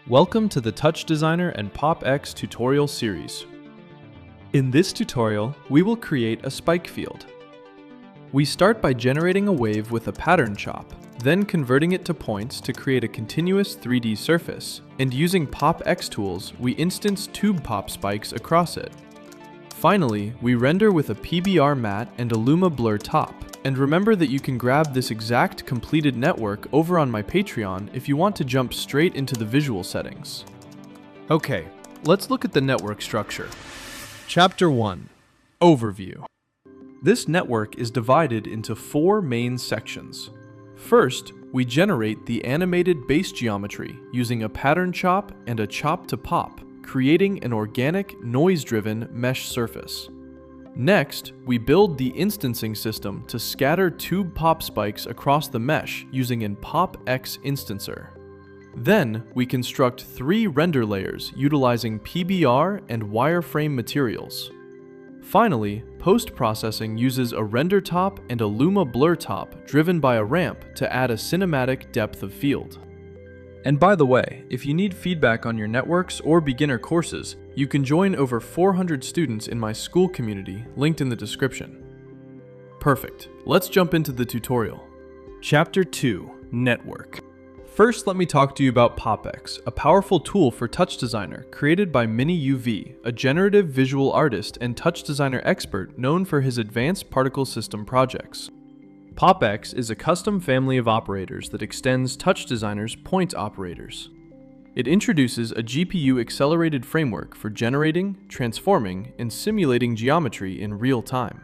Welcome to the TouchDesigner and PopX tutorial series. In this tutorial, we will create a spike field. We start by generating a wave with a pattern chop, then converting it to points to create a continuous 3D surface, and using PopX tools, we instance tube pop spikes across it. Finally, we render with a PBR matte and a Luma Blur top. And remember that you can grab this exact completed network over on my Patreon if you want to jump straight into the visual settings. Okay, let's look at the network structure. Chapter 1. Overview. This network is divided into 4 main sections. First, we generate the animated base geometry using a pattern chop and a chop to pop, creating an organic, noise-driven mesh surface. Next, we build the instancing system to scatter tube pop spikes across the mesh using an PopX instancer. Then, we construct 3 render layers utilizing PBR and wireframe materials. Finally, post-processing uses a render top and a Luma Blur top driven by a ramp to add a cinematic depth of field. And by the way, if you need feedback on your networks or beginner courses, you can join over 400 students in my school community, linked in the description. Perfect. Let's jump into the tutorial. Chapter 2. Network. First, let me talk to you about PopX, a powerful tool for TouchDesigner created by MiniUV, a generative visual artist and TouchDesigner expert known for his advanced particle system projects. PopX is a custom family of operators that extends TouchDesigner's point operators. It introduces a GPU-accelerated framework for generating, transforming, and simulating geometry in real time.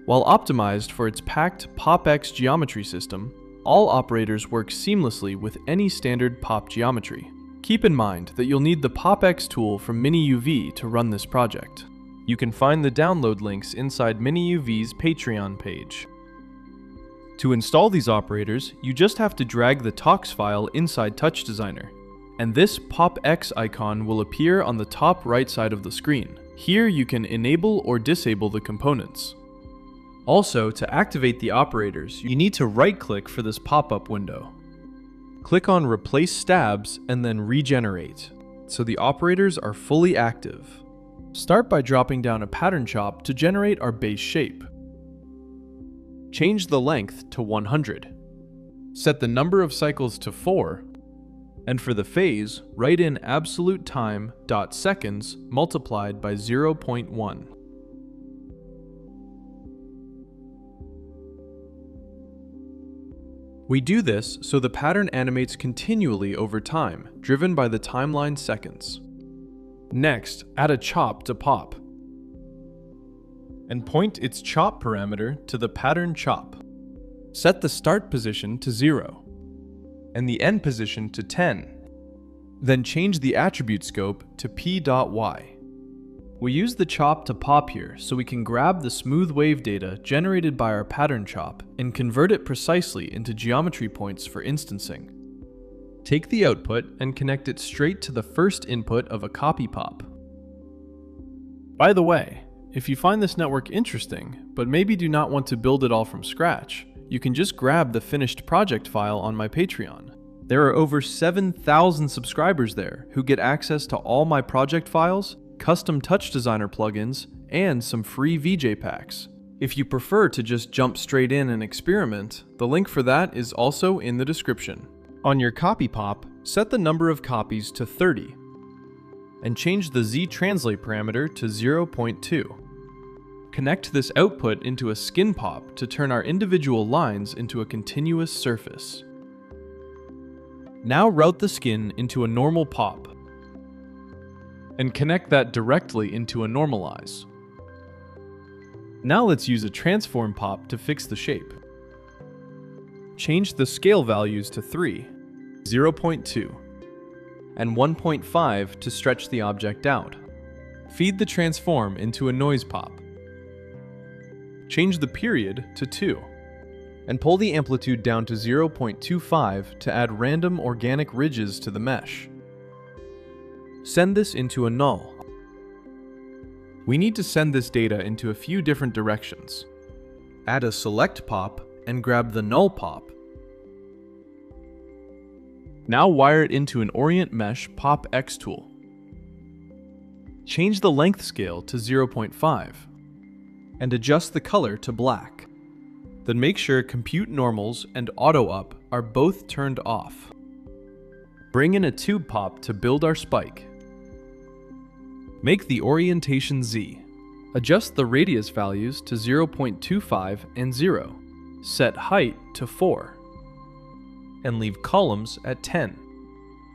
While optimized for its packed PopX geometry system, all operators work seamlessly with any standard pop geometry. Keep in mind that you'll need the PopX tool from MiniUV to run this project. You can find the download links inside MiniUV's Patreon page. To install these operators, you just have to drag the tox file inside TouchDesigner, and this PopX icon will appear on the top right side of the screen. Here you can enable or disable the components. Also, to activate the operators, you need to right-click for this pop-up window. Click on Replace Stabs and then Regenerate, so the operators are fully active. Start by dropping down a pattern chop to generate our base shape. Change the length to 100. Set the number of cycles to 4. And for the phase, write in absolute time dot seconds multiplied by 0.1. We do this so the pattern animates continually over time, driven by the timeline seconds. Next, add a chop to pop, and point its chop parameter to the pattern chop. Set the start position to 0, and the end position to 10. Then change the attribute scope to p.y. We use the chop to pop here so we can grab the smooth wave data generated by our pattern chop and convert it precisely into geometry points for instancing. Take the output and connect it straight to the first input of a copy pop. By the way, if you find this network interesting, but maybe do not want to build it all from scratch, you can just grab the finished project file on my Patreon. There are over 7,000 subscribers there who get access to all my project files, custom TouchDesigner plugins, and some free VJ packs. If you prefer to just jump straight in and experiment, the link for that is also in the description. On your copy pop, set the number of copies to 30. And change the Z-translate parameter to 0.2. Connect this output into a skin pop to turn our individual lines into a continuous surface. Now route the skin into a normal pop, and connect that directly into a normalize. Now let's use a transform pop to fix the shape. Change the scale values to 3, 0.2, and 1.5 to stretch the object out. Feed the transform into a noise pop. Change the period to 2, and pull the amplitude down to 0.25 to add random organic ridges to the mesh. Send this into a null. We need to send this data into a few different directions. Add a select pop and grab the null pop. Now wire it into an Orient Mesh PopX tool. Change the length scale to 0.5 and adjust the color to black. Then make sure Compute Normals and Auto Up are both turned off. Bring in a tube pop to build our spike. Make the orientation Z. Adjust the radius values to 0.25 and 0. Set height to 4. And leave columns at 10.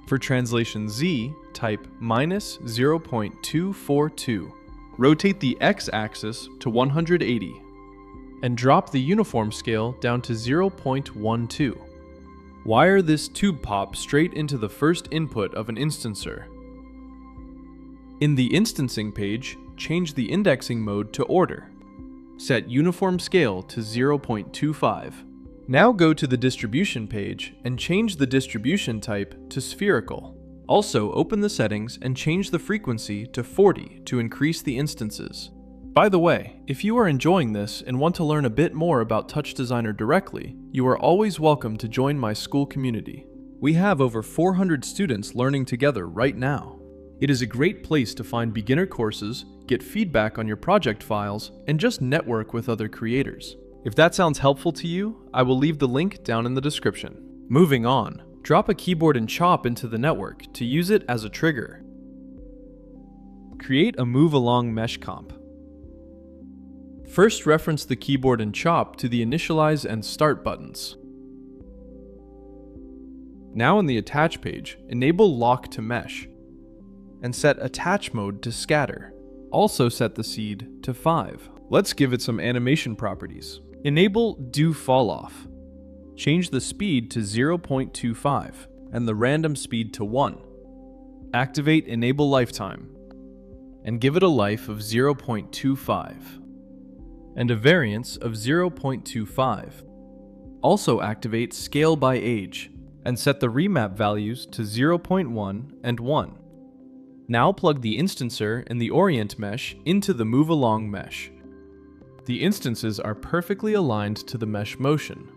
For translation Z, type -0.242. Rotate the x-axis to 180. And drop the uniform scale down to 0.12. Wire this tube pop straight into the first input of an instancer. In the instancing page, change the indexing mode to order. Set uniform scale to 0.25. Now go to the distribution page and change the distribution type to spherical. Also open the settings and change the frequency to 40 to increase the instances. By the way, if you are enjoying this and want to learn a bit more about TouchDesigner directly, you are always welcome to join my school community. We have over 400 students learning together right now. It is a great place to find beginner courses, get feedback on your project files, and just network with other creators. If that sounds helpful to you, I will leave the link down in the description. Moving on, drop a keyboard and chop into the network to use it as a trigger. Create a move along mesh comp. First, reference the keyboard and chop to the initialize and start buttons. Now in the attach page, enable lock to mesh and set attach mode to scatter. Also set the seed to 5. Let's give it some animation properties. Enable do fall off. Change the speed to 0.25 and the random speed to 1. Activate enable lifetime and give it a life of 0.25 and a variance of 0.25. Also activate scale by age and set the remap values to 0.1 and 1. Now plug the instancer and the orient mesh into the move along mesh. The instances are perfectly aligned to the mesh motion.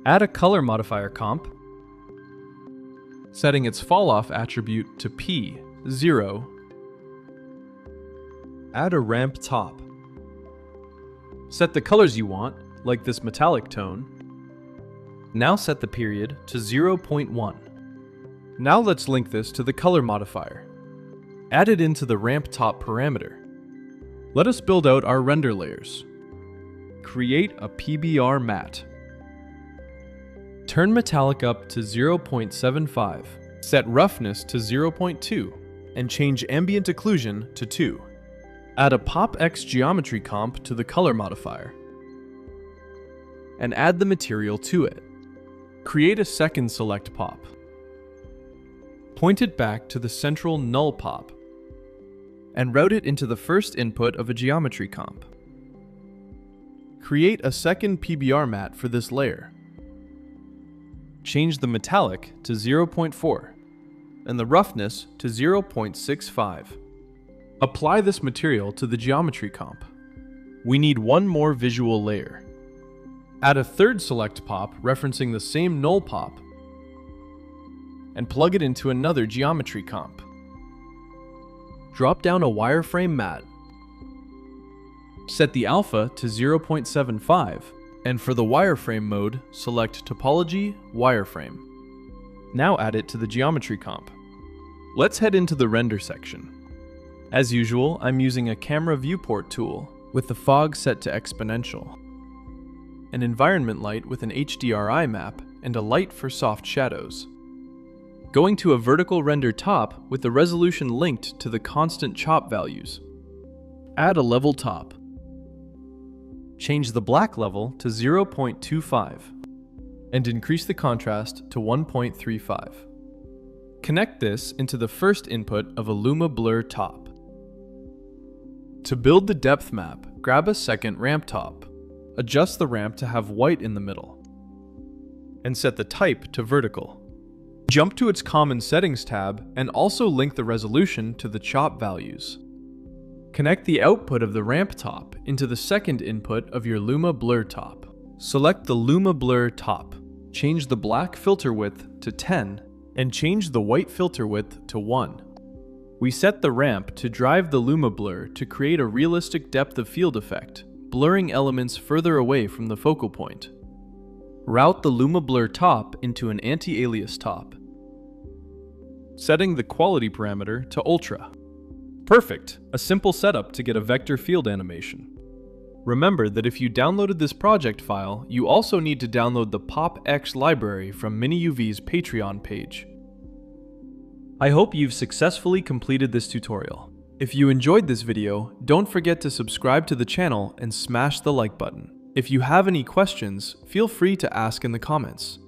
Add a color modifier comp, setting its falloff attribute to P, 0. Add a ramp top. Set the colors you want, like this metallic tone. Now set the period to 0.1. Now let's link this to the color modifier. Add it into the ramp top parameter. Let us build out our render layers. Create a PBR matte. Turn metallic up to 0.75. Set roughness to 0.2 and change ambient occlusion to 2. Add a PopX geometry comp to the color modifier and add the material to it. Create a second select pop. Point it back to the central null pop and route it into the first input of a geometry comp. Create a second PBR matte for this layer. Change the metallic to 0.4 and the roughness to 0.65. Apply this material to the geometry comp. We need one more visual layer. Add a third select pop referencing the same null pop and plug it into another geometry comp. Drop down a wireframe matte. Set the alpha to 0.75, and for the wireframe mode, select Topology, Wireframe. Now add it to the geometry comp. Let's head into the render section. As usual, I'm using a camera viewport tool with the fog set to exponential, an environment light with an HDRI map, and a light for soft shadows. Going to a vertical render top with the resolution linked to the constant chop values. Add a level top. Change the black level to 0.25 and increase the contrast to 1.35. Connect this into the first input of a Luma Blur top. To build the depth map, grab a second ramp top. Adjust the ramp to have white in the middle and set the type to vertical. Jump to its Common Settings tab and also link the resolution to the chop values. Connect the output of the ramp top into the second input of your Luma Blur top. Select the Luma Blur top Change the black filter width to 10 and change the white filter width to 1. We set the ramp to drive the Luma Blur to create a realistic depth of field effect, blurring elements further away from the focal point. Route the Luma Blur top into an anti-alias top, setting the quality parameter to Ultra. Perfect! A simple setup to get a vector field animation. Remember that if you downloaded this project file, you also need to download the PopX library from MiniUV's Patreon page. I hope you've successfully completed this tutorial. If you enjoyed this video, don't forget to subscribe to the channel and smash the like button. If you have any questions, feel free to ask in the comments.